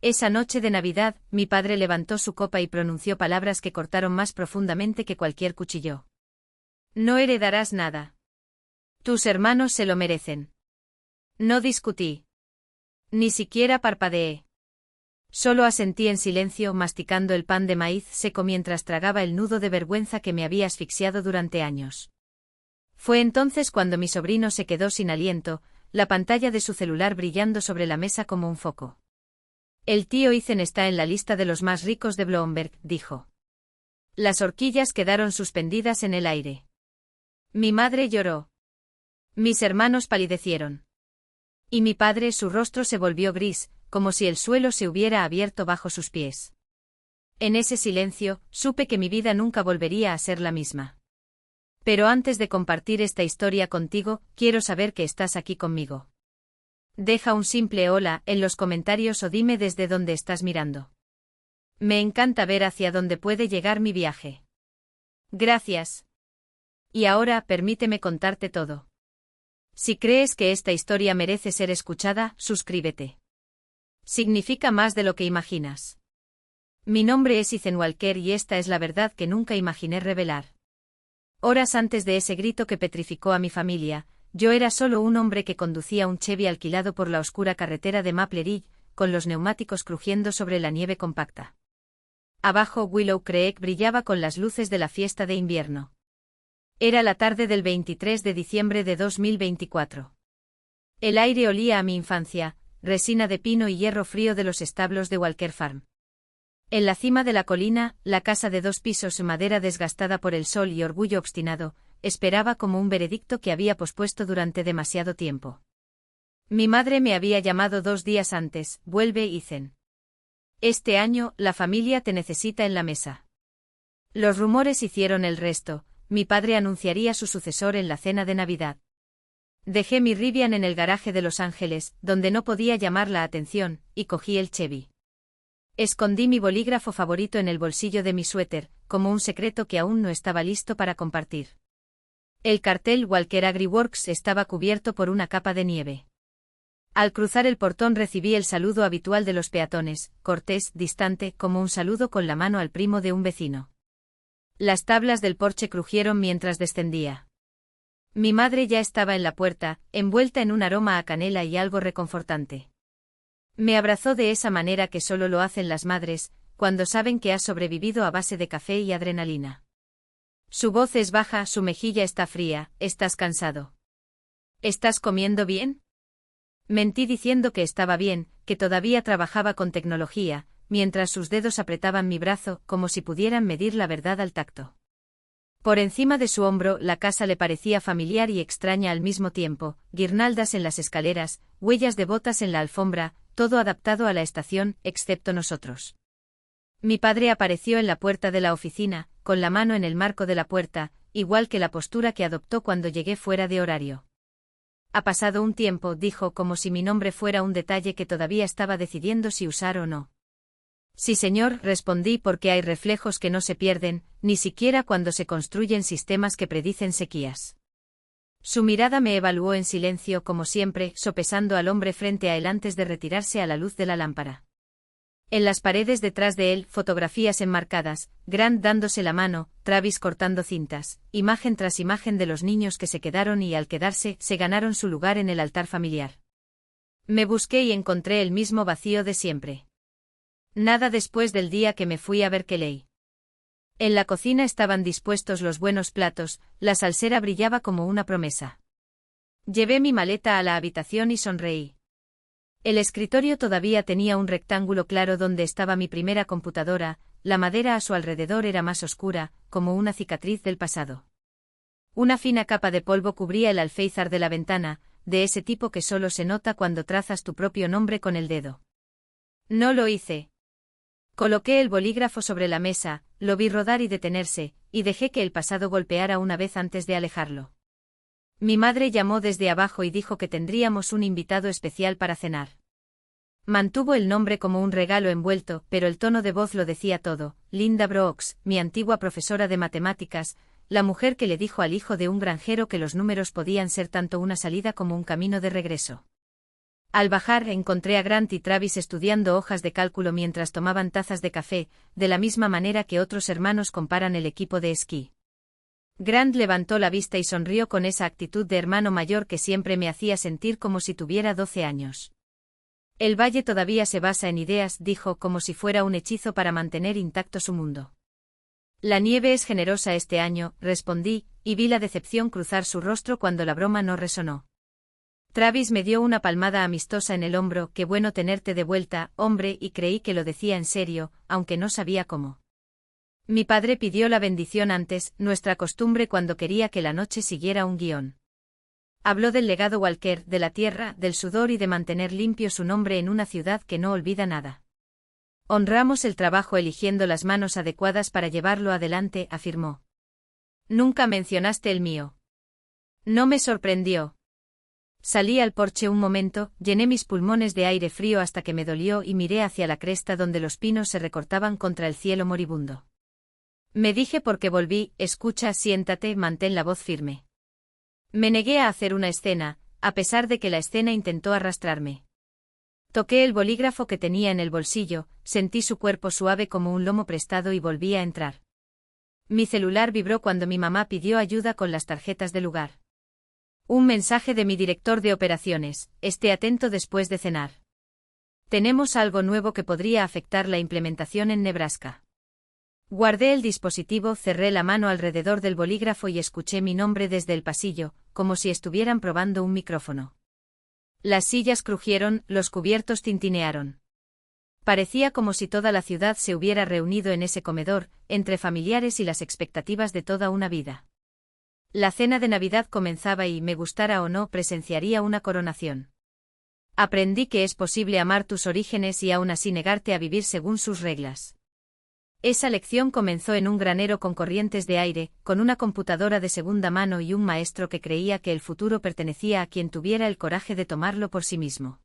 Esa noche de Navidad, mi padre levantó su copa y pronunció palabras que cortaron más profundamente que cualquier cuchillo. No heredarás nada. Tus hermanos se lo merecen. No discutí. Ni siquiera parpadeé. Solo asentí en silencio, masticando el pan de maíz seco mientras tragaba el nudo de vergüenza que me había asfixiado durante años. Fue entonces cuando mi sobrino se quedó sin aliento, la pantalla de su celular brillando sobre la mesa como un foco. El tío Ethan está en la lista de los más ricos de Bloomberg, dijo. Las horquillas quedaron suspendidas en el aire. Mi madre lloró. Mis hermanos palidecieron. Y mi padre, su rostro se volvió gris, como si el suelo se hubiera abierto bajo sus pies. En ese silencio, supe que mi vida nunca volvería a ser la misma. Pero antes de compartir esta historia contigo, quiero saber que estás aquí conmigo. Deja un simple hola en los comentarios o dime desde dónde estás mirando. Me encanta ver hacia dónde puede llegar mi viaje. Gracias. Y ahora permíteme contarte todo. Si crees que esta historia merece ser escuchada, suscríbete. Significa más de lo que imaginas. Mi nombre es Ethan Walker y esta es la verdad que nunca imaginé revelar. Horas antes de ese grito que petrificó a mi familia, yo era solo un hombre que conducía un Chevy alquilado por la oscura carretera de Maple Ridge, con los neumáticos crujiendo sobre la nieve compacta. Abajo Willow Creek brillaba con las luces de la fiesta de invierno. Era la tarde del 23 de diciembre de 2024. El aire olía a mi infancia, resina de pino y hierro frío de los establos de Walker Farm. En la cima de la colina, la casa de 2 pisos, madera desgastada por el sol y orgullo obstinado, esperaba como un veredicto que había pospuesto durante demasiado tiempo. Mi madre me había llamado 2 días antes, vuelve Ethan. Este año, la familia te necesita en la mesa. Los rumores hicieron el resto, mi padre anunciaría su sucesor en la cena de Navidad. Dejé mi Rivian en el garaje de Los Ángeles, donde no podía llamar la atención, y cogí el Chevy. Escondí mi bolígrafo favorito en el bolsillo de mi suéter, como un secreto que aún no estaba listo para compartir. El cartel Walker AgriWorks estaba cubierto por una capa de nieve. Al cruzar el portón recibí el saludo habitual de los peatones, cortés, distante, como un saludo con la mano al primo de un vecino. Las tablas del porche crujieron mientras descendía. Mi madre ya estaba en la puerta, envuelta en un aroma a canela y algo reconfortante. Me abrazó de esa manera que solo lo hacen las madres, cuando saben que has sobrevivido a base de café y adrenalina. Su voz es baja, su mejilla está fría, ¿estás cansado? ¿Estás comiendo bien? Mentí diciendo que estaba bien, que todavía trabajaba con tecnología, mientras sus dedos apretaban mi brazo, como si pudieran medir la verdad al tacto. Por encima de su hombro, la casa le parecía familiar y extraña al mismo tiempo, guirnaldas en las escaleras, huellas de botas en la alfombra, todo adaptado a la estación, excepto nosotros. Mi padre apareció en la puerta de la oficina, con la mano en el marco de la puerta, igual que la postura que adoptó cuando llegué fuera de horario. Ha pasado un tiempo, dijo, como si mi nombre fuera un detalle que todavía estaba decidiendo si usar o no. Sí, señor, respondí, porque hay reflejos que no se pierden, ni siquiera cuando se construyen sistemas que predicen sequías. Su mirada me evaluó en silencio, como siempre, sopesando al hombre frente a él antes de retirarse a la luz de la lámpara. En las paredes detrás de él, fotografías enmarcadas, Grant dándose la mano, Travis cortando cintas, imagen tras imagen de los niños que se quedaron y al quedarse, se ganaron su lugar en el altar familiar. Me busqué y encontré el mismo vacío de siempre. Nada después del día que me fui a Berkeley. En la cocina estaban dispuestos los buenos platos, la salsera brillaba como una promesa. Llevé mi maleta a la habitación y sonreí. El escritorio todavía tenía un rectángulo claro donde estaba mi primera computadora, la madera a su alrededor era más oscura, como una cicatriz del pasado. Una fina capa de polvo cubría el alféizar de la ventana, de ese tipo que solo se nota cuando trazas tu propio nombre con el dedo. No lo hice. Coloqué el bolígrafo sobre la mesa, lo vi rodar y detenerse, y dejé que el pasado golpeara una vez antes de alejarlo. Mi madre llamó desde abajo y dijo que tendríamos un invitado especial para cenar. Mantuvo el nombre como un regalo envuelto, pero el tono de voz lo decía todo. Linda Brooks, mi antigua profesora de matemáticas, la mujer que le dijo al hijo de un granjero que los números podían ser tanto una salida como un camino de regreso. Al bajar encontré a Grant y Travis estudiando hojas de cálculo mientras tomaban tazas de café, de la misma manera que otros hermanos comparan el equipo de esquí. Grant levantó la vista y sonrió con esa actitud de hermano mayor que siempre me hacía sentir como si tuviera 12 años. El valle todavía se basa en ideas, dijo, como si fuera un hechizo para mantener intacto su mundo. La nieve es generosa este año, respondí, y vi la decepción cruzar su rostro cuando la broma no resonó. Travis me dio una palmada amistosa en el hombro. Qué bueno tenerte de vuelta, hombre, y creí que lo decía en serio, aunque no sabía cómo. Mi padre pidió la bendición antes, nuestra costumbre cuando quería que la noche siguiera un guión. Habló del legado Walker, de la tierra, del sudor y de mantener limpio su nombre en una ciudad que no olvida nada. Honramos el trabajo eligiendo las manos adecuadas para llevarlo adelante, afirmó. Nunca mencionaste el mío. No me sorprendió. Salí al porche un momento, llené mis pulmones de aire frío hasta que me dolió y miré hacia la cresta donde los pinos se recortaban contra el cielo moribundo. Me dije porque volví, escucha, siéntate, mantén la voz firme. Me negué a hacer una escena, a pesar de que la escena intentó arrastrarme. Toqué el bolígrafo que tenía en el bolsillo, sentí su cuerpo suave como un lomo prestado y volví a entrar. Mi celular vibró cuando mi mamá pidió ayuda con las tarjetas del lugar. Un mensaje de mi director de operaciones, esté atento después de cenar. Tenemos algo nuevo que podría afectar la implementación en Nebraska. Guardé el dispositivo, cerré la mano alrededor del bolígrafo y escuché mi nombre desde el pasillo, como si estuvieran probando un micrófono. Las sillas crujieron, los cubiertos tintinearon. Parecía como si toda la ciudad se hubiera reunido en ese comedor, entre familiares y las expectativas de toda una vida. La cena de Navidad comenzaba y, me gustara o no, presenciaría una coronación. Aprendí que es posible amar tus orígenes y aún así negarte a vivir según sus reglas. Esa lección comenzó en un granero con corrientes de aire, con una computadora de segunda mano y un maestro que creía que el futuro pertenecía a quien tuviera el coraje de tomarlo por sí mismo.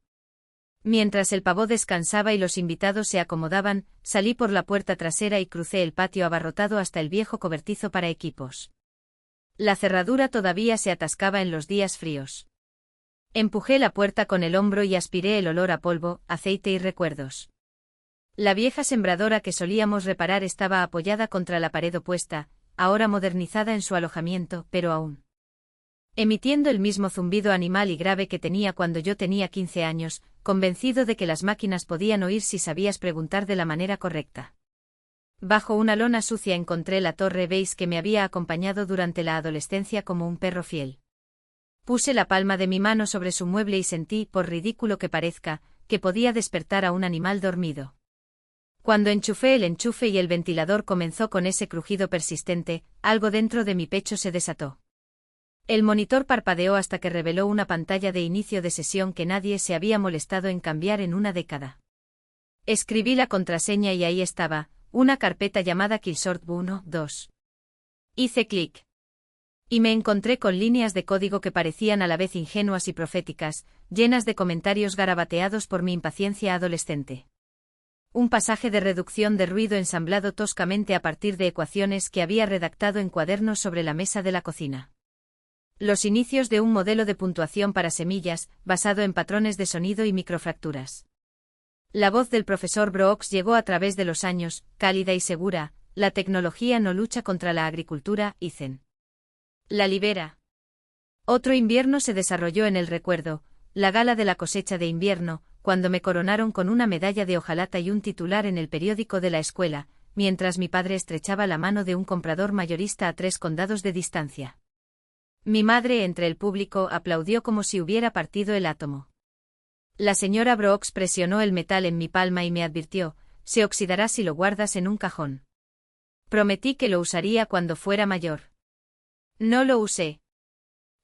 Mientras el pavo descansaba y los invitados se acomodaban, salí por la puerta trasera y crucé el patio abarrotado hasta el viejo cobertizo para equipos. La cerradura todavía se atascaba en los días fríos. Empujé la puerta con el hombro y aspiré el olor a polvo, aceite y recuerdos. La vieja sembradora que solíamos reparar estaba apoyada contra la pared opuesta, ahora modernizada en su alojamiento, pero aún emitiendo el mismo zumbido animal y grave que tenía cuando yo tenía 15 años, convencido de que las máquinas podían oír si sabías preguntar de la manera correcta. Bajo una lona sucia encontré la torre beige que me había acompañado durante la adolescencia como un perro fiel. Puse la palma de mi mano sobre su mueble y sentí, por ridículo que parezca, que podía despertar a un animal dormido. Cuando enchufé el enchufe y el ventilador comenzó con ese crujido persistente, algo dentro de mi pecho se desató. El monitor parpadeó hasta que reveló una pantalla de inicio de sesión que nadie se había molestado en cambiar en una década. Escribí la contraseña y ahí estaba, una carpeta llamada Killsort 1, 2. Hice clic. Y me encontré con líneas de código que parecían a la vez ingenuas y proféticas, llenas de comentarios garabateados por mi impaciencia adolescente. Un pasaje de reducción de ruido ensamblado toscamente a partir de ecuaciones que había redactado en cuadernos sobre la mesa de la cocina. Los inicios de un modelo de puntuación para semillas, basado en patrones de sonido y microfracturas. La voz del profesor Brooks llegó a través de los años, cálida y segura. La tecnología no lucha contra la agricultura, Ethan. La libera. Otro invierno se desarrolló en el recuerdo, la gala de la cosecha de invierno, cuando me coronaron con una medalla de hojalata y un titular en el periódico de la escuela, mientras mi padre estrechaba la mano de un comprador mayorista a 3 condados de distancia. Mi madre, entre el público, aplaudió como si hubiera partido el átomo. La señora Brooks presionó el metal en mi palma y me advirtió, se oxidará si lo guardas en un cajón. Prometí que lo usaría cuando fuera mayor. No lo usé.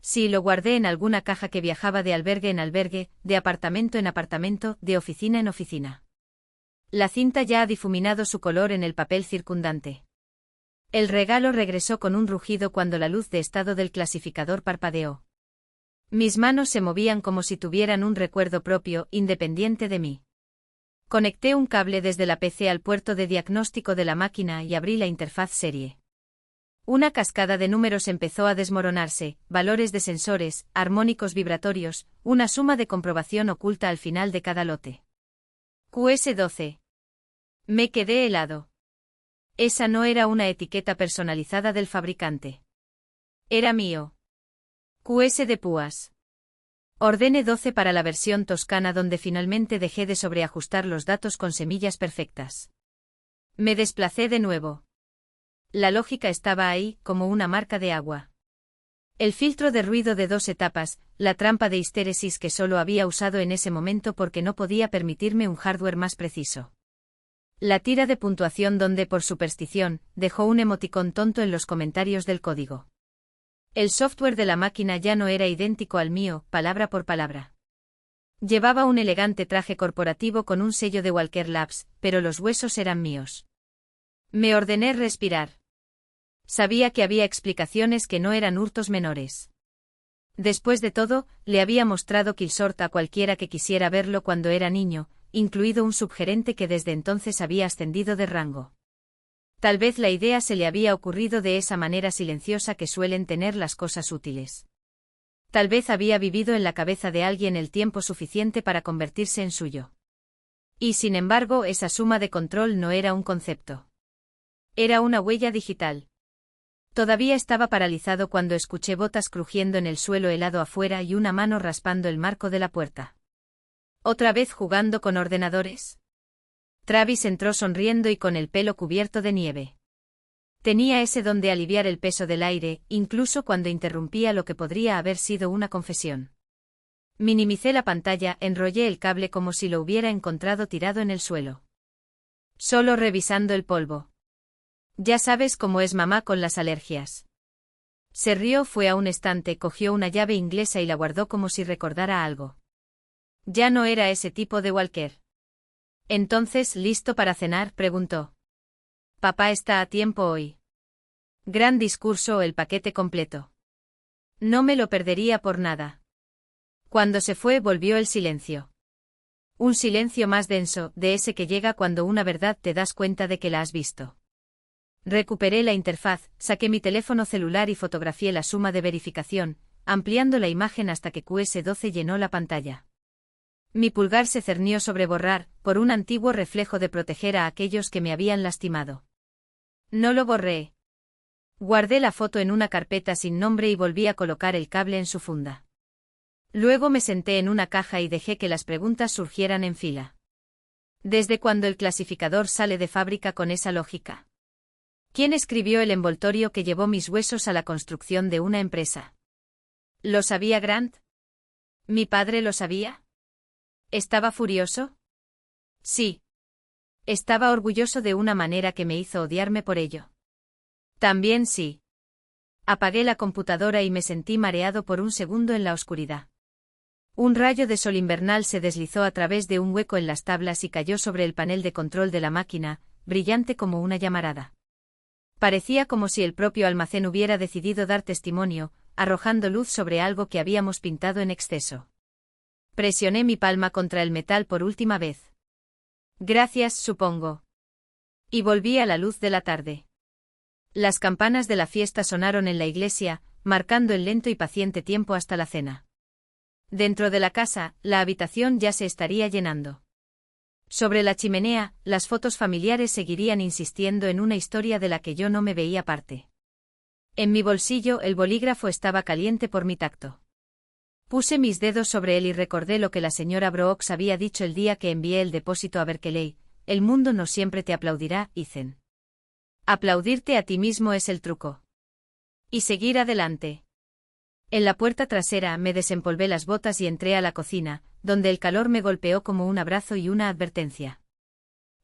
Sí, lo guardé en alguna caja que viajaba de albergue en albergue, de apartamento en apartamento, de oficina en oficina. La cinta ya ha difuminado su color en el papel circundante. El regalo regresó con un rugido cuando la luz de estado del clasificador parpadeó. Mis manos se movían como si tuvieran un recuerdo propio, independiente de mí. Conecté un cable desde la PC al puerto de diagnóstico de la máquina y abrí la interfaz serie. Una cascada de números empezó a desmoronarse, valores de sensores, armónicos vibratorios, una suma de comprobación oculta al final de cada lote. QS12. Me quedé helado. Esa no era una etiqueta personalizada del fabricante. Era mío. QS de púas. Ordené 12 para la versión toscana donde finalmente dejé de sobreajustar los datos con semillas perfectas. Me desplacé de nuevo. La lógica estaba ahí, como una marca de agua. El filtro de ruido de 2 etapas, la trampa de histéresis que solo había usado en ese momento porque no podía permitirme un hardware más preciso. La tira de puntuación donde por superstición, dejó un emoticón tonto en los comentarios del código. El software de la máquina ya no era idéntico al mío, palabra por palabra. Llevaba un elegante traje corporativo con un sello de Walker Labs, pero los huesos eran míos. Me ordené respirar. Sabía que había explicaciones que no eran hurtos menores. Después de todo, le había mostrado Killsort a cualquiera que quisiera verlo cuando era niño, incluido un subgerente que desde entonces había ascendido de rango. Tal vez la idea se le había ocurrido de esa manera silenciosa que suelen tener las cosas útiles. Tal vez había vivido en la cabeza de alguien el tiempo suficiente para convertirse en suyo. Y sin embargo, esa suma de control no era un concepto. Era una huella digital. Todavía estaba paralizado cuando escuché botas crujiendo en el suelo helado afuera y una mano raspando el marco de la puerta. ¿Otra vez jugando con ordenadores? Travis entró sonriendo y con el pelo cubierto de nieve. Tenía ese don de aliviar el peso del aire, incluso cuando interrumpía lo que podría haber sido una confesión. Minimicé la pantalla, enrollé el cable como si lo hubiera encontrado tirado en el suelo. Solo revisando el polvo. Ya sabes cómo es mamá con las alergias. Se rió, fue a un estante, cogió una llave inglesa y la guardó como si recordara algo. Ya no era ese tipo de Walker. Entonces, ¿listo para cenar?, preguntó. Papá está a tiempo hoy. Gran discurso, el paquete completo. No me lo perdería por nada. Cuando se fue, volvió el silencio. Un silencio más denso, de ese que llega cuando una verdad te das cuenta de que la has visto. Recuperé la interfaz, saqué mi teléfono celular y fotografié la suma de verificación, ampliando la imagen hasta que QS12 llenó la pantalla. Mi pulgar se cernió sobre borrar, por un antiguo reflejo de proteger a aquellos que me habían lastimado. No lo borré. Guardé la foto en una carpeta sin nombre y volví a colocar el cable en su funda. Luego me senté en una caja y dejé que las preguntas surgieran en fila. ¿Desde cuándo el clasificador sale de fábrica con esa lógica? ¿Quién escribió el envoltorio que llevó mis huesos a la construcción de una empresa? ¿Lo sabía Grant? ¿Mi padre lo sabía? ¿Estaba furioso? Sí. Estaba orgulloso de una manera que me hizo odiarme por ello. También sí. Apagué la computadora y me sentí mareado por un segundo en la oscuridad. Un rayo de sol invernal se deslizó a través de un hueco en las tablas y cayó sobre el panel de control de la máquina, brillante como una llamarada. Parecía como si el propio almacén hubiera decidido dar testimonio, arrojando luz sobre algo que habíamos pintado en exceso. Presioné mi palma contra el metal por última vez. Gracias, supongo. Y volví a la luz de la tarde. Las campanas de la fiesta sonaron en la iglesia, marcando el lento y paciente tiempo hasta la cena. Dentro de la casa, la habitación ya se estaría llenando. Sobre la chimenea, las fotos familiares seguirían insistiendo en una historia de la que yo no me veía parte. En mi bolsillo el bolígrafo estaba caliente por mi tacto. Puse mis dedos sobre él y recordé lo que la señora Brooks había dicho el día que envié el depósito a Berkeley: el mundo no siempre te aplaudirá, Ethan. Aplaudirte a ti mismo es el truco. Y seguir adelante. En la puerta trasera me desempolvé las botas y entré a la cocina, donde el calor me golpeó como un abrazo y una advertencia.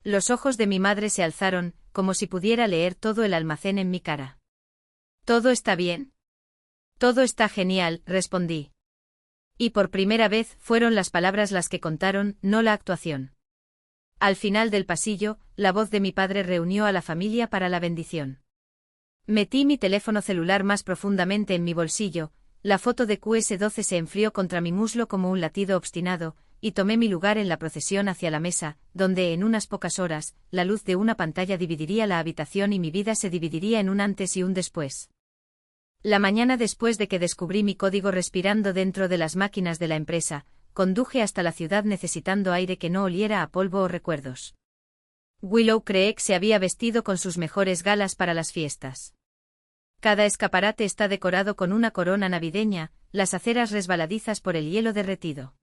Los ojos de mi madre se alzaron, como si pudiera leer todo el almacén en mi cara. ¿Todo está bien? Todo está genial, respondí. Y por primera vez fueron las palabras las que contaron, no la actuación. Al final del pasillo, la voz de mi padre reunió a la familia para la bendición. Metí mi teléfono celular más profundamente en mi bolsillo, la foto de QS12 se enfrió contra mi muslo como un latido obstinado, y tomé mi lugar en la procesión hacia la mesa, donde en unas pocas horas, la luz de una pantalla dividiría la habitación y mi vida se dividiría en un antes y un después. La mañana después de que descubrí mi código respirando dentro de las máquinas de la empresa, conduje hasta la ciudad necesitando aire que no oliera a polvo o recuerdos. Willow Creek se había vestido con sus mejores galas para las fiestas. Cada escaparate está decorado con una corona navideña, las aceras resbaladizas por el hielo derretido.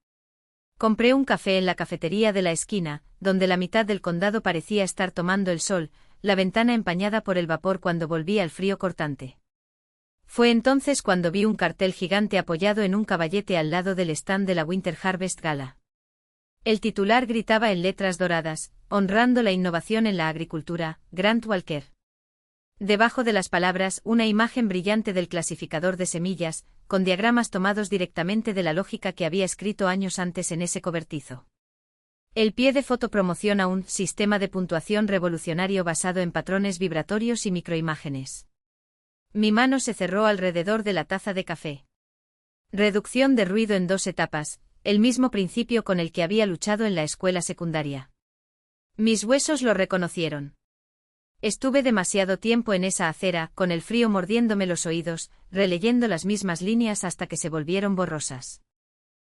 Compré un café en la cafetería de la esquina, donde la mitad del condado parecía estar tomando el sol, la ventana empañada por el vapor cuando volví al frío cortante. Fue entonces cuando vi un cartel gigante apoyado en un caballete al lado del stand de la Winter Harvest Gala. El titular gritaba en letras doradas, honrando la innovación en la agricultura, Grant Walker. Debajo de las palabras, una imagen brillante del clasificador de semillas, con diagramas tomados directamente de la lógica que había escrito años antes en ese cobertizo. El pie de foto promociona un sistema de puntuación revolucionario basado en patrones vibratorios y microimágenes. Mi mano se cerró alrededor de la taza de café. Reducción de ruido en 2 etapas, el mismo principio con el que había luchado en la escuela secundaria. Mis huesos lo reconocieron. Estuve demasiado tiempo en esa acera, con el frío mordiéndome los oídos, releyendo las mismas líneas hasta que se volvieron borrosas.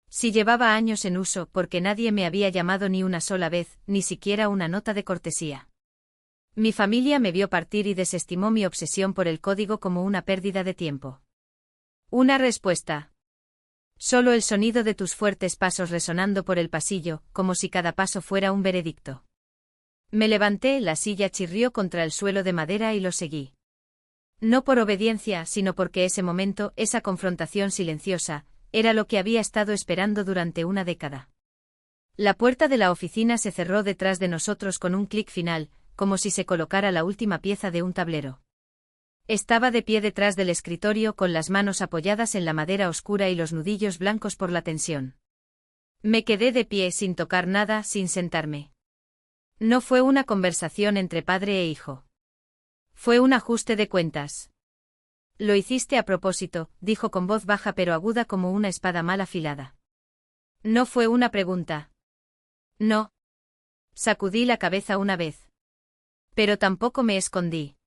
Si llevaba años en uso, porque nadie me había llamado ni una sola vez, ni siquiera una nota de cortesía. Mi familia me vio partir y desestimó mi obsesión por el código como una pérdida de tiempo. Una respuesta. Solo el sonido de tus fuertes pasos resonando por el pasillo, como si cada paso fuera un veredicto. Me levanté, la silla chirrió contra el suelo de madera y lo seguí. No por obediencia, sino porque ese momento, esa confrontación silenciosa, era lo que había estado esperando durante una década. La puerta de la oficina se cerró detrás de nosotros con un clic final, como si se colocara la última pieza de un tablero. Estaba de pie detrás del escritorio con las manos apoyadas en la madera oscura y los nudillos blancos por la tensión. Me quedé de pie sin tocar nada, sin sentarme. No fue una conversación entre padre e hijo. Fue un ajuste de cuentas. Lo hiciste a propósito, dijo con voz baja pero aguda como una espada mal afilada. No fue una pregunta. No. Sacudí la cabeza una vez. Pero tampoco me escondí.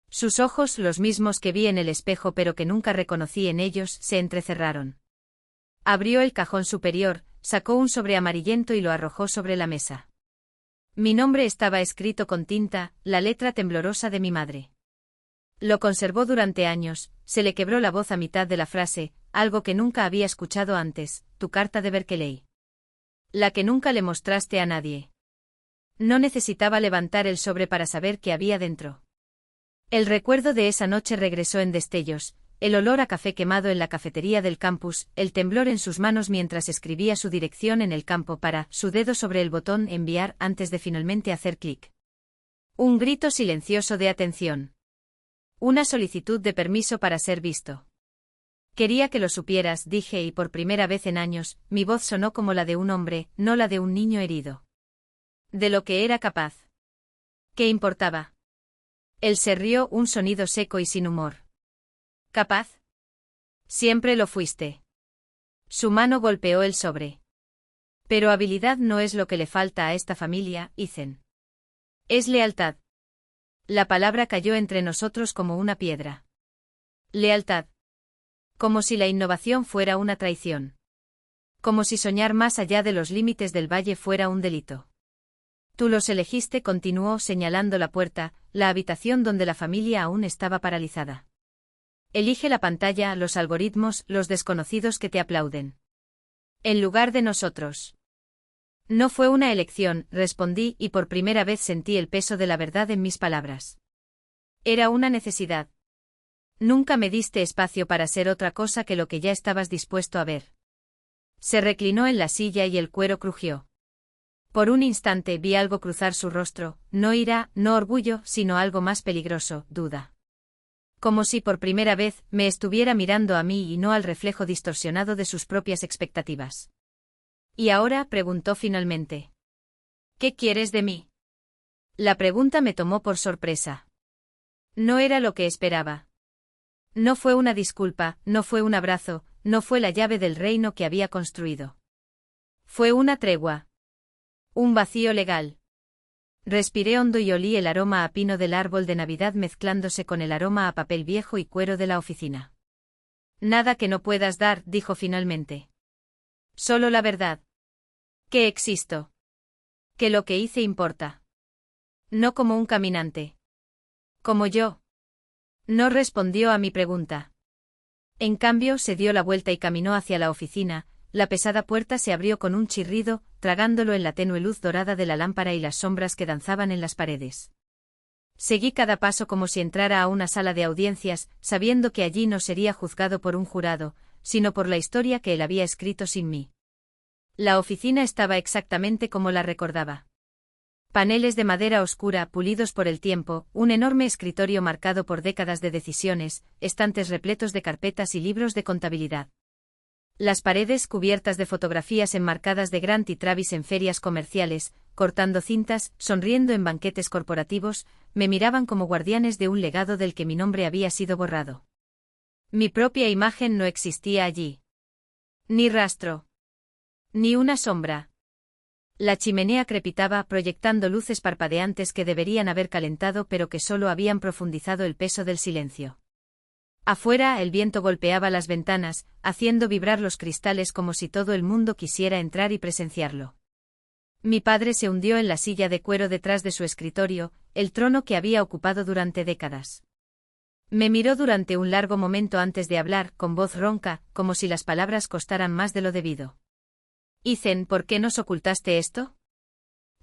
Sus ojos, los mismos que vi en el espejo pero que nunca reconocí en ellos, se entrecerraron. Abrió el cajón superior, sacó un sobre amarillento y lo arrojó sobre la mesa. Mi nombre estaba escrito con tinta, la letra temblorosa de mi madre. Lo conservó durante años, se le quebró la voz a mitad de la frase, algo que nunca había escuchado antes, tu carta de Berkeley. La que nunca le mostraste a nadie. No necesitaba levantar el sobre para saber qué había dentro. El recuerdo de esa noche regresó en destellos, el olor a café quemado en la cafetería del campus, el temblor en sus manos mientras escribía su dirección en el campo para, su dedo sobre el botón enviar antes de finalmente hacer clic. Un grito silencioso de atención. Una solicitud de permiso para ser visto. Quería que lo supieras, dije y por primera vez en años, mi voz sonó como la de un hombre, no la de un niño herido. De lo que era capaz. ¿Qué importaba? Él se rió, un sonido seco y sin humor. ¿Capaz? Siempre lo fuiste. Su mano golpeó el sobre. Pero habilidad no es lo que le falta a esta familia, Ethan. Es lealtad. La palabra cayó entre nosotros como una piedra. Lealtad. Como si la innovación fuera una traición. Como si soñar más allá de los límites del valle fuera un delito. Tú los elegiste, continuó señalando la puerta, la habitación donde la familia aún estaba paralizada. Elige la pantalla, los algoritmos, los desconocidos que te aplauden. En lugar de nosotros. No fue una elección, respondí, y por primera vez sentí el peso de la verdad en mis palabras. Era una necesidad. Nunca me diste espacio para ser otra cosa que lo que ya estabas dispuesto a ver. Se reclinó en la silla y el cuero crujió. Por un instante vi algo cruzar su rostro, no ira, no orgullo, sino algo más peligroso, duda. Como si por primera vez me estuviera mirando a mí y no al reflejo distorsionado de sus propias expectativas. ¿Y ahora?, preguntó finalmente. ¿Qué quieres de mí? La pregunta me tomó por sorpresa. No era lo que esperaba. No fue una disculpa, no fue un abrazo, no fue la llave del reino que había construido. Fue una tregua. Un vacío legal. Respiré hondo y olí el aroma a pino del árbol de Navidad mezclándose con el aroma a papel viejo y cuero de la oficina. Nada que no puedas dar, dijo finalmente. Solo la verdad. Que existo. Que lo que hice importa. No como un caminante. Como yo. No respondió a mi pregunta. En cambio, se dio la vuelta y caminó hacia la oficina. La pesada puerta se abrió con un chirrido, tragándolo en la tenue luz dorada de la lámpara y las sombras que danzaban en las paredes. Seguí cada paso como si entrara a una sala de audiencias, sabiendo que allí no sería juzgado por un jurado, sino por la historia que él había escrito sin mí. La oficina estaba exactamente como la recordaba. Paneles de madera oscura pulidos por el tiempo, un enorme escritorio marcado por décadas de decisiones, estantes repletos de carpetas y libros de contabilidad. Las paredes cubiertas de fotografías enmarcadas de Grant y Travis en ferias comerciales, cortando cintas, sonriendo en banquetes corporativos, me miraban como guardianes de un legado del que mi nombre había sido borrado. Mi propia imagen no existía allí. Ni rastro. Ni una sombra. La chimenea crepitaba proyectando luces parpadeantes que deberían haber calentado pero que solo habían profundizado el peso del silencio. Afuera el viento golpeaba las ventanas, haciendo vibrar los cristales como si todo el mundo quisiera entrar y presenciarlo. Mi padre se hundió en la silla de cuero detrás de su escritorio, el trono que había ocupado durante décadas. Me miró durante un largo momento antes de hablar, con voz ronca, como si las palabras costaran más de lo debido. Ethan, ¿por qué nos ocultaste esto?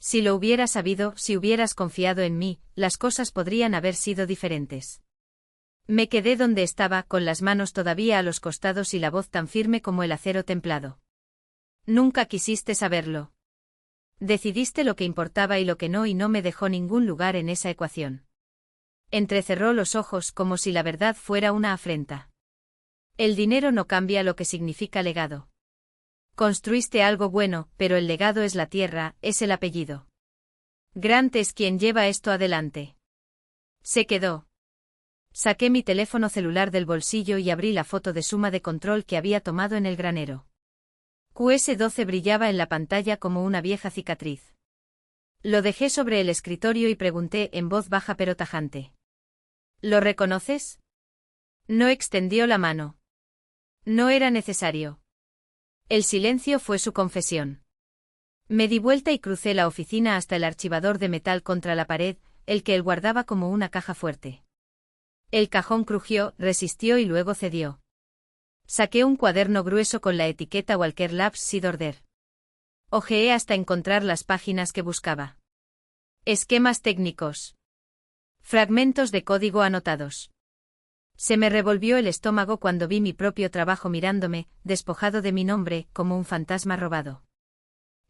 Si lo hubiera sabido, si hubieras confiado en mí, las cosas podrían haber sido diferentes. Me quedé donde estaba, con las manos todavía a los costados y la voz tan firme como el acero templado. Nunca quisiste saberlo. Decidiste lo que importaba y lo que no, y no me dejó ningún lugar en esa ecuación. Entrecerró los ojos como si la verdad fuera una afrenta. El dinero no cambia lo que significa legado. Construiste algo bueno, pero el legado es la tierra, es el apellido. Grant es quien lleva esto adelante. Se quedó. Saqué mi teléfono celular del bolsillo y abrí la foto de suma de control que había tomado en el granero. QS12 brillaba en la pantalla como una vieja cicatriz. Lo dejé sobre el escritorio y pregunté en voz baja pero tajante. ¿Lo reconoces? No extendió la mano. No era necesario. El silencio fue su confesión. Me di vuelta y crucé la oficina hasta el archivador de metal contra la pared, el que él guardaba como una caja fuerte. El cajón crujió, resistió y luego cedió. Saqué un cuaderno grueso con la etiqueta Walker Labs Seed Order. Hojeé hasta encontrar las páginas que buscaba. Esquemas técnicos. Fragmentos de código anotados. Se me revolvió el estómago cuando vi mi propio trabajo mirándome, despojado de mi nombre, como un fantasma robado.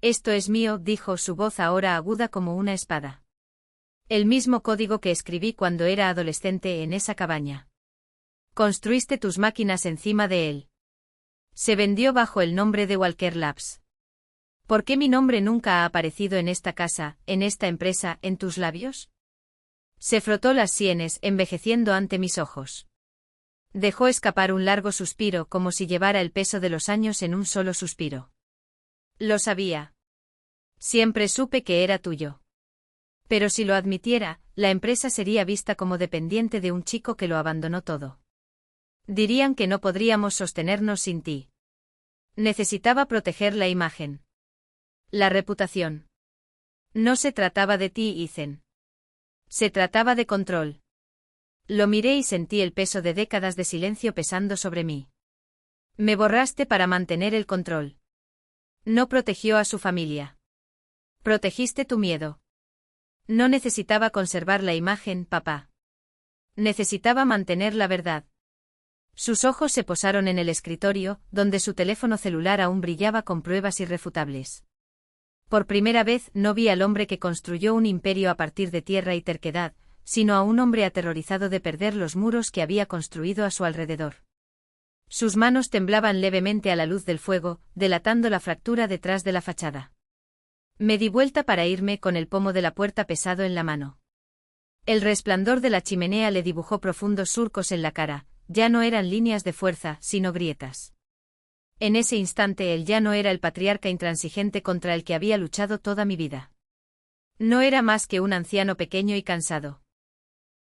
Esto es mío, dijo su voz ahora aguda como una espada. El mismo código que escribí cuando era adolescente en esa cabaña. Construiste tus máquinas encima de él. Se vendió bajo el nombre de Walker Labs. ¿Por qué mi nombre nunca ha aparecido en esta casa, en esta empresa, en tus labios? Se frotó las sienes, envejeciendo ante mis ojos. Dejó escapar un largo suspiro como si llevara el peso de los años en un solo suspiro. Lo sabía. Siempre supe que era tuyo. Pero si lo admitiera, la empresa sería vista como dependiente de un chico que lo abandonó todo. Dirían que no podríamos sostenernos sin ti. Necesitaba proteger la imagen. La reputación. No se trataba de ti, Ethan. Se trataba de control. Lo miré y sentí el peso de décadas de silencio pesando sobre mí. Me borraste para mantener el control. No protegió a su familia. Protegiste tu miedo. No necesitaba conservar la imagen, papá. Necesitaba mantener la verdad. Sus ojos se posaron en el escritorio, donde su teléfono celular aún brillaba con pruebas irrefutables. Por primera vez no vi al hombre que construyó un imperio a partir de tierra y terquedad, sino a un hombre aterrorizado de perder los muros que había construido a su alrededor. Sus manos temblaban levemente a la luz del fuego, delatando la fractura detrás de la fachada. Me di vuelta para irme con el pomo de la puerta pesado en la mano. El resplandor de la chimenea le dibujó profundos surcos en la cara, ya no eran líneas de fuerza, sino grietas. En ese instante él ya no era el patriarca intransigente contra el que había luchado toda mi vida. No era más que un anciano pequeño y cansado.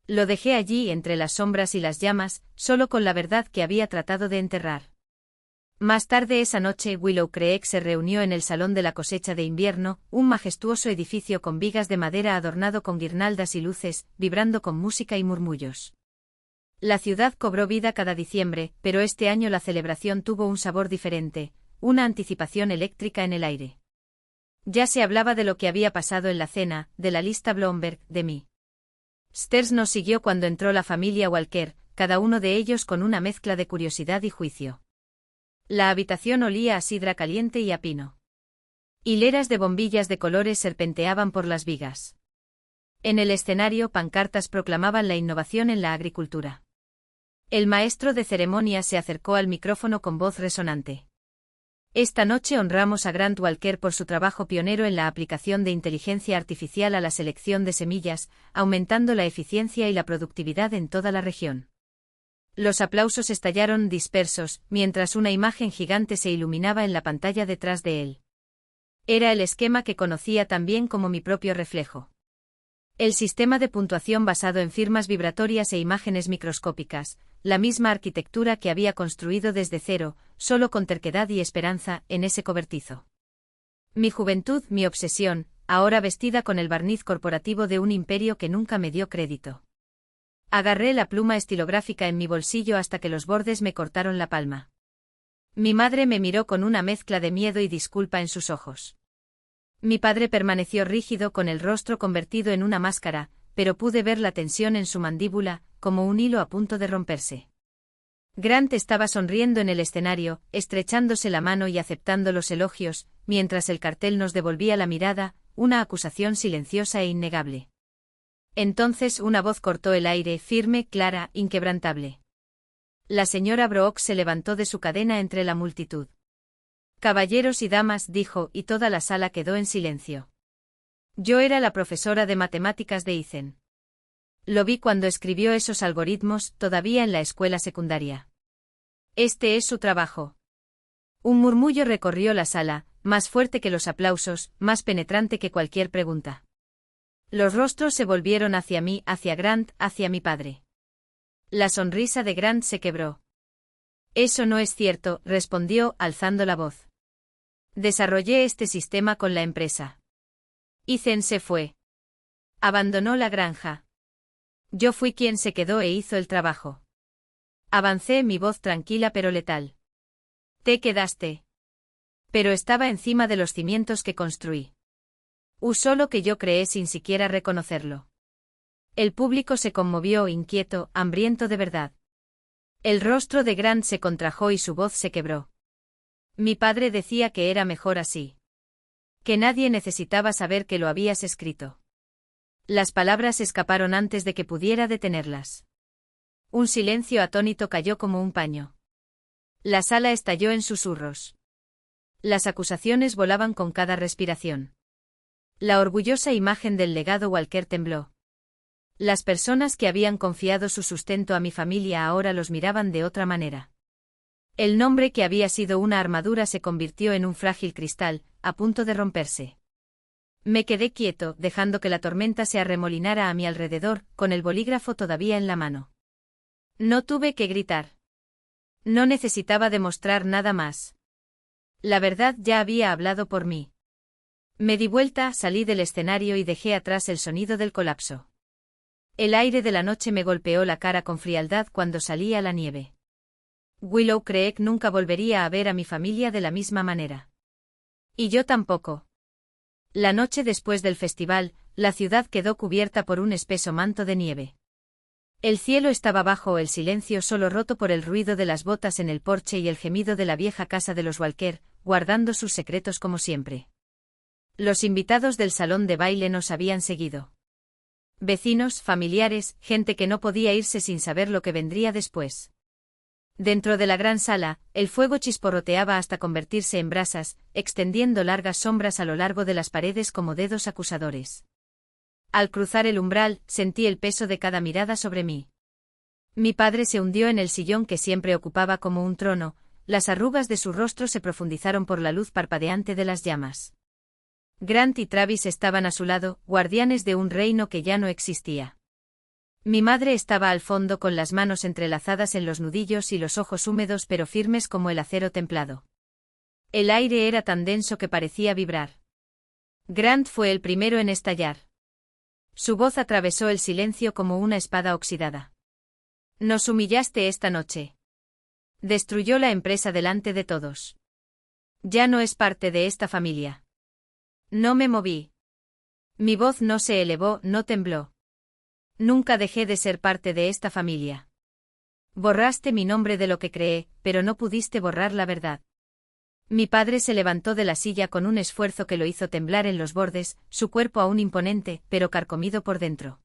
Lo dejé allí entre las sombras y las llamas, solo con la verdad que había tratado de enterrar. Más tarde esa noche Willow Creek se reunió en el Salón de la Cosecha de Invierno, un majestuoso edificio con vigas de madera adornado con guirnaldas y luces, vibrando con música y murmullos. La ciudad cobró vida cada diciembre, pero este año la celebración tuvo un sabor diferente, una anticipación eléctrica en el aire. Ya se hablaba de lo que había pasado en la cena, de la lista Blomberg, de mí. Sters nos siguió cuando entró la familia Walker, cada uno de ellos con una mezcla de curiosidad y juicio. La habitación olía a sidra caliente y a pino. Hileras de bombillas de colores serpenteaban por las vigas. En el escenario pancartas proclamaban la innovación en la agricultura. El maestro de ceremonias se acercó al micrófono con voz resonante. Esta noche honramos a Grant Walker por su trabajo pionero en la aplicación de inteligencia artificial a la selección de semillas, aumentando la eficiencia y la productividad en toda la región. Los aplausos estallaron dispersos, mientras una imagen gigante se iluminaba en la pantalla detrás de él. Era el esquema que conocía tan bien como mi propio reflejo. El sistema de puntuación basado en firmas vibratorias e imágenes microscópicas, la misma arquitectura que había construido desde cero, solo con terquedad y esperanza, en ese cobertizo. Mi juventud, mi obsesión, ahora vestida con el barniz corporativo de un imperio que nunca me dio crédito. Agarré la pluma estilográfica en mi bolsillo hasta que los bordes me cortaron la palma. Mi madre me miró con una mezcla de miedo y disculpa en sus ojos. Mi padre permaneció rígido con el rostro convertido en una máscara, pero pude ver la tensión en su mandíbula, como un hilo a punto de romperse. Grant estaba sonriendo en el escenario, estrechándose la mano y aceptando los elogios, mientras el cartel nos devolvía la mirada, una acusación silenciosa e innegable. Entonces una voz cortó el aire, firme, clara, inquebrantable. La señora Brock se levantó de su cadena entre la multitud. Caballeros y damas, dijo, y toda la sala quedó en silencio. Yo era la profesora de matemáticas de Ethan. Lo vi cuando escribió esos algoritmos, todavía en la escuela secundaria. Este es su trabajo. Un murmullo recorrió la sala, más fuerte que los aplausos, más penetrante que cualquier pregunta. Los rostros se volvieron hacia mí, hacia Grant, hacia mi padre. La sonrisa de Grant se quebró. Eso no es cierto, respondió, alzando la voz. Desarrollé este sistema con la empresa. Ethan se fue. Abandonó la granja. Yo fui quien se quedó e hizo el trabajo. Avancé, mi voz tranquila pero letal. Te quedaste. Pero estaba encima de los cimientos que construí. Usó lo que yo creé sin siquiera reconocerlo. El público se conmovió, inquieto, hambriento de verdad. El rostro de Grant se contrajo y su voz se quebró. Mi padre decía que era mejor así. Que nadie necesitaba saber que lo habías escrito. Las palabras escaparon antes de que pudiera detenerlas. Un silencio atónito cayó como un paño. La sala estalló en susurros. Las acusaciones volaban con cada respiración. La orgullosa imagen del legado Walker tembló. Las personas que habían confiado su sustento a mi familia ahora los miraban de otra manera. El nombre que había sido una armadura se convirtió en un frágil cristal, a punto de romperse. Me quedé quieto, dejando que la tormenta se arremolinara a mi alrededor, con el bolígrafo todavía en la mano. No tuve que gritar. No necesitaba demostrar nada más. La verdad ya había hablado por mí. Me di vuelta, salí del escenario y dejé atrás el sonido del colapso. El aire de la noche me golpeó la cara con frialdad cuando salí a la nieve. Willow Creek nunca volvería a ver a mi familia de la misma manera. Y yo tampoco. La noche después del festival, la ciudad quedó cubierta por un espeso manto de nieve. El cielo estaba bajo, el silencio solo roto por el ruido de las botas en el porche y el gemido de la vieja casa de los Walker, guardando sus secretos como siempre. Los invitados del salón de baile nos habían seguido. Vecinos, familiares, gente que no podía irse sin saber lo que vendría después. Dentro de la gran sala, el fuego chisporroteaba hasta convertirse en brasas, extendiendo largas sombras a lo largo de las paredes como dedos acusadores. Al cruzar el umbral, sentí el peso de cada mirada sobre mí. Mi padre se hundió en el sillón que siempre ocupaba como un trono, Las arrugas de su rostro se profundizaron por la luz parpadeante de las llamas. Grant y Travis estaban a su lado, guardianes de un reino que ya no existía. Mi madre estaba al fondo con las manos entrelazadas en los nudillos y los ojos húmedos pero firmes como el acero templado. El aire era tan denso que parecía vibrar. Grant fue el primero en estallar. Su voz atravesó el silencio como una espada oxidada. Nos humillaste esta noche. Destruyó la empresa delante de todos. Ya no es parte de esta familia. No me moví. Mi voz no se elevó, no tembló. Nunca dejé de ser parte de esta familia. Borraste mi nombre de lo que creé, pero no pudiste borrar la verdad. Mi padre se levantó de la silla con un esfuerzo que lo hizo temblar en los bordes, su cuerpo aún imponente, pero carcomido por dentro.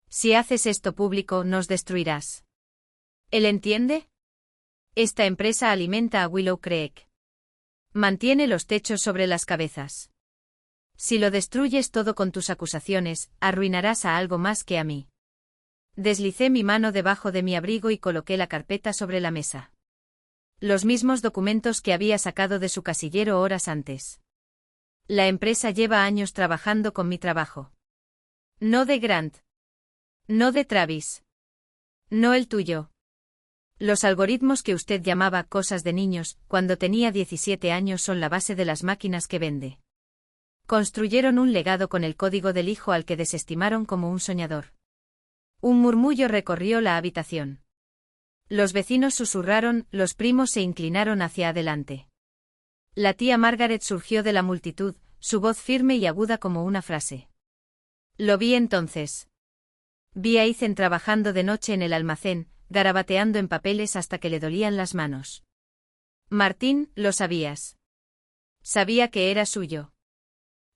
Si haces esto público, nos destruirás. ¿Él entiende? Esta empresa alimenta a Willow Creek. Mantiene los techos sobre las cabezas. Si lo destruyes todo con tus acusaciones, arruinarás a algo más que a mí. Deslicé mi mano debajo de mi abrigo y coloqué la carpeta sobre la mesa. Los mismos documentos que había sacado de su casillero horas antes. La empresa lleva años trabajando con mi trabajo. No de Grant. No de Travis. No el tuyo. Los algoritmos que usted llamaba cosas de niños, cuando tenía 17 años son la base de las máquinas que vende. Construyeron un legado con el código del hijo al que desestimaron como un soñador. Un murmullo recorrió la habitación. Los vecinos susurraron, los primos se inclinaron hacia adelante. La tía Margaret surgió de la multitud, su voz firme y aguda como una frase. Lo vi entonces. Vi a Ethan trabajando de noche en el almacén, garabateando en papeles hasta que le dolían las manos. Martín, lo sabías. Sabía que era suyo.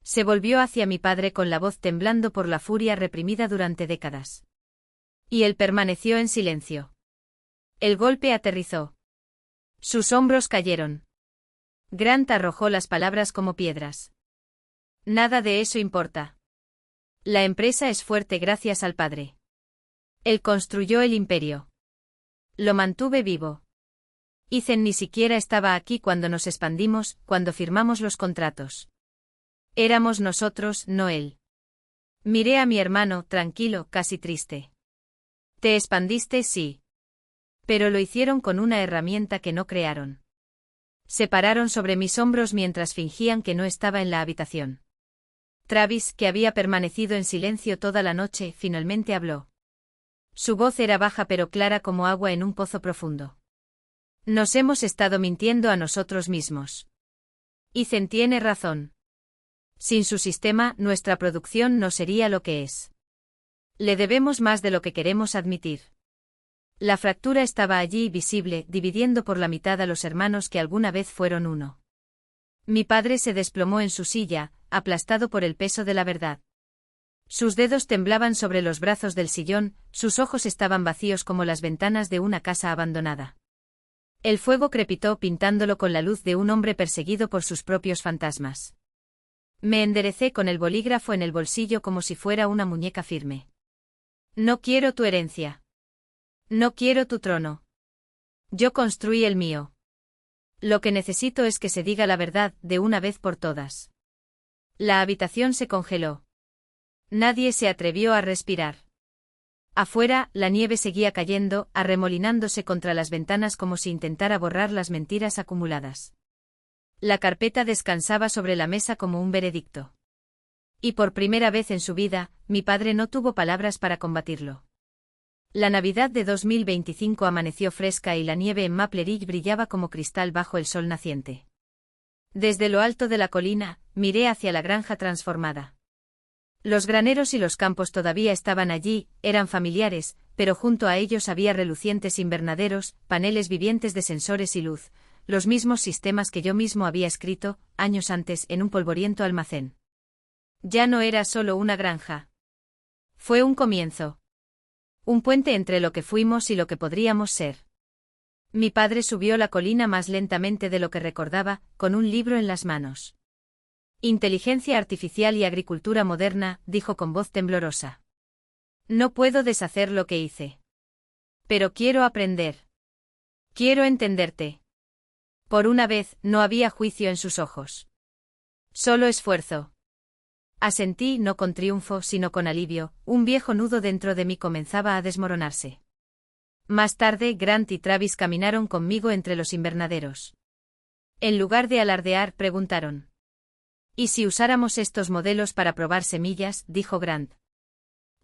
Se volvió hacia mi padre con la voz temblando por la furia reprimida durante décadas. Y él permaneció en silencio. El golpe aterrizó. Sus hombros cayeron. Grant arrojó las palabras como piedras. Nada de eso importa. La empresa es fuerte gracias al padre. Él construyó el imperio. Lo mantuve vivo. Ethan ni siquiera estaba aquí cuando nos expandimos, cuando firmamos los contratos. Éramos nosotros, no él. Miré a mi hermano, tranquilo, casi triste. Te expandiste, sí. Pero lo hicieron con una herramienta que no crearon. Se pararon sobre mis hombros mientras fingían que no estaba en la habitación. Travis, que había permanecido en silencio toda la noche, finalmente habló. Su voz era baja pero clara como agua en un pozo profundo. Nos hemos estado mintiendo a nosotros mismos. Ethan tiene razón. Sin su sistema, nuestra producción no sería lo que es. Le debemos más de lo que queremos admitir. La fractura estaba allí visible, dividiendo por la mitad a los hermanos que alguna vez fueron uno. Mi padre se desplomó en su silla, aplastado por el peso de la verdad. Sus dedos temblaban sobre los brazos del sillón, sus ojos estaban vacíos como las ventanas de una casa abandonada. El fuego crepitó pintándolo con la luz de un hombre perseguido por sus propios fantasmas. Me enderecé con el bolígrafo en el bolsillo como si fuera una muñeca firme. No quiero tu herencia. No quiero tu trono. Yo construí el mío. Lo que necesito es que se diga la verdad, de una vez por todas. La habitación se congeló. Nadie se atrevió a respirar. Afuera, la nieve seguía cayendo, arremolinándose contra las ventanas como si intentara borrar las mentiras acumuladas. La carpeta descansaba sobre la mesa como un veredicto. Y por primera vez en su vida, mi padre no tuvo palabras para combatirlo. La Navidad de 2025 amaneció fresca y la nieve en Maple Ridge brillaba como cristal bajo el sol naciente. Desde lo alto de la colina, miré hacia la granja transformada. Los graneros y los campos todavía estaban allí, eran familiares, pero junto a ellos había relucientes invernaderos, paneles vivientes de sensores y luz, los mismos sistemas que yo mismo había escrito, años antes, en un polvoriento almacén. Ya no era solo una granja. Fue un comienzo. Un puente entre lo que fuimos y lo que podríamos ser. Mi padre subió la colina más lentamente de lo que recordaba, con un libro en las manos. Inteligencia artificial y agricultura moderna, dijo con voz temblorosa. No puedo deshacer lo que hice. Pero quiero aprender. Quiero entenderte. Por una vez, no había juicio en sus ojos. Solo esfuerzo. Asentí, no con triunfo, sino con alivio. Un viejo nudo dentro de mí comenzaba a desmoronarse. Más tarde, Grant y Travis caminaron conmigo entre los invernaderos. En lugar de alardear, preguntaron. ¿Y si usáramos estos modelos para probar semillas?, dijo Grant.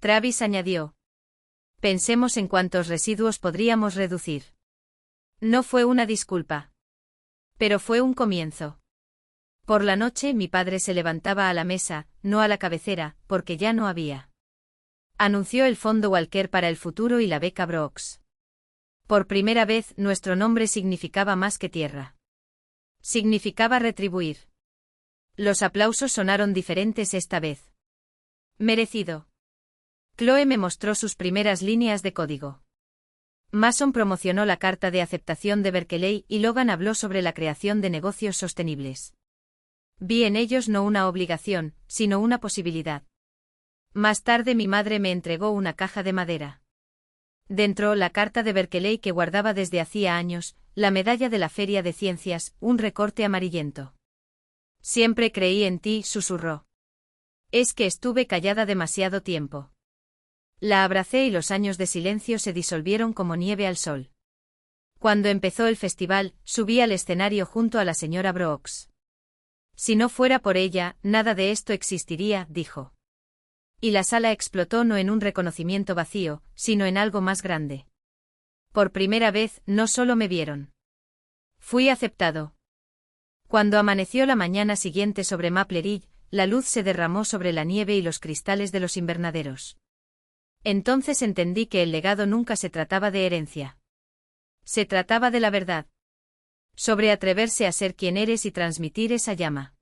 Travis añadió. Pensemos en cuántos residuos podríamos reducir. No fue una disculpa. Pero fue un comienzo. Por la noche mi padre se levantaba a la mesa, no a la cabecera, porque ya no había. Anunció el fondo Walker para el futuro y la beca Brooks. Por primera vez nuestro nombre significaba más que tierra. Significaba retribuir. Los aplausos sonaron diferentes esta vez. Merecido. Chloe me mostró sus primeras líneas de código. Mason promocionó la carta de aceptación de Berkeley y Logan habló sobre la creación de negocios sostenibles. Vi en ellos no una obligación, sino una posibilidad. Más tarde mi madre me entregó una caja de madera. Dentro, la carta de Berkeley que guardaba desde hacía años, la medalla de la Feria de Ciencias, un recorte amarillento. Siempre creí en ti, susurró. Es que estuve callada demasiado tiempo. La abracé y los años de silencio se disolvieron como nieve al sol. Cuando empezó el festival, subí al escenario junto a la señora Brooks. Si no fuera por ella, nada de esto existiría, dijo. Y la sala explotó no en un reconocimiento vacío, sino en algo más grande. Por primera vez, no solo me vieron. Fui aceptado. Cuando amaneció la mañana siguiente sobre Maple Ridge, la luz se derramó sobre la nieve y los cristales de los invernaderos. Entonces entendí que el legado nunca se trataba de herencia. Se trataba de la verdad. Sobre atreverse a ser quien eres y transmitir esa llama.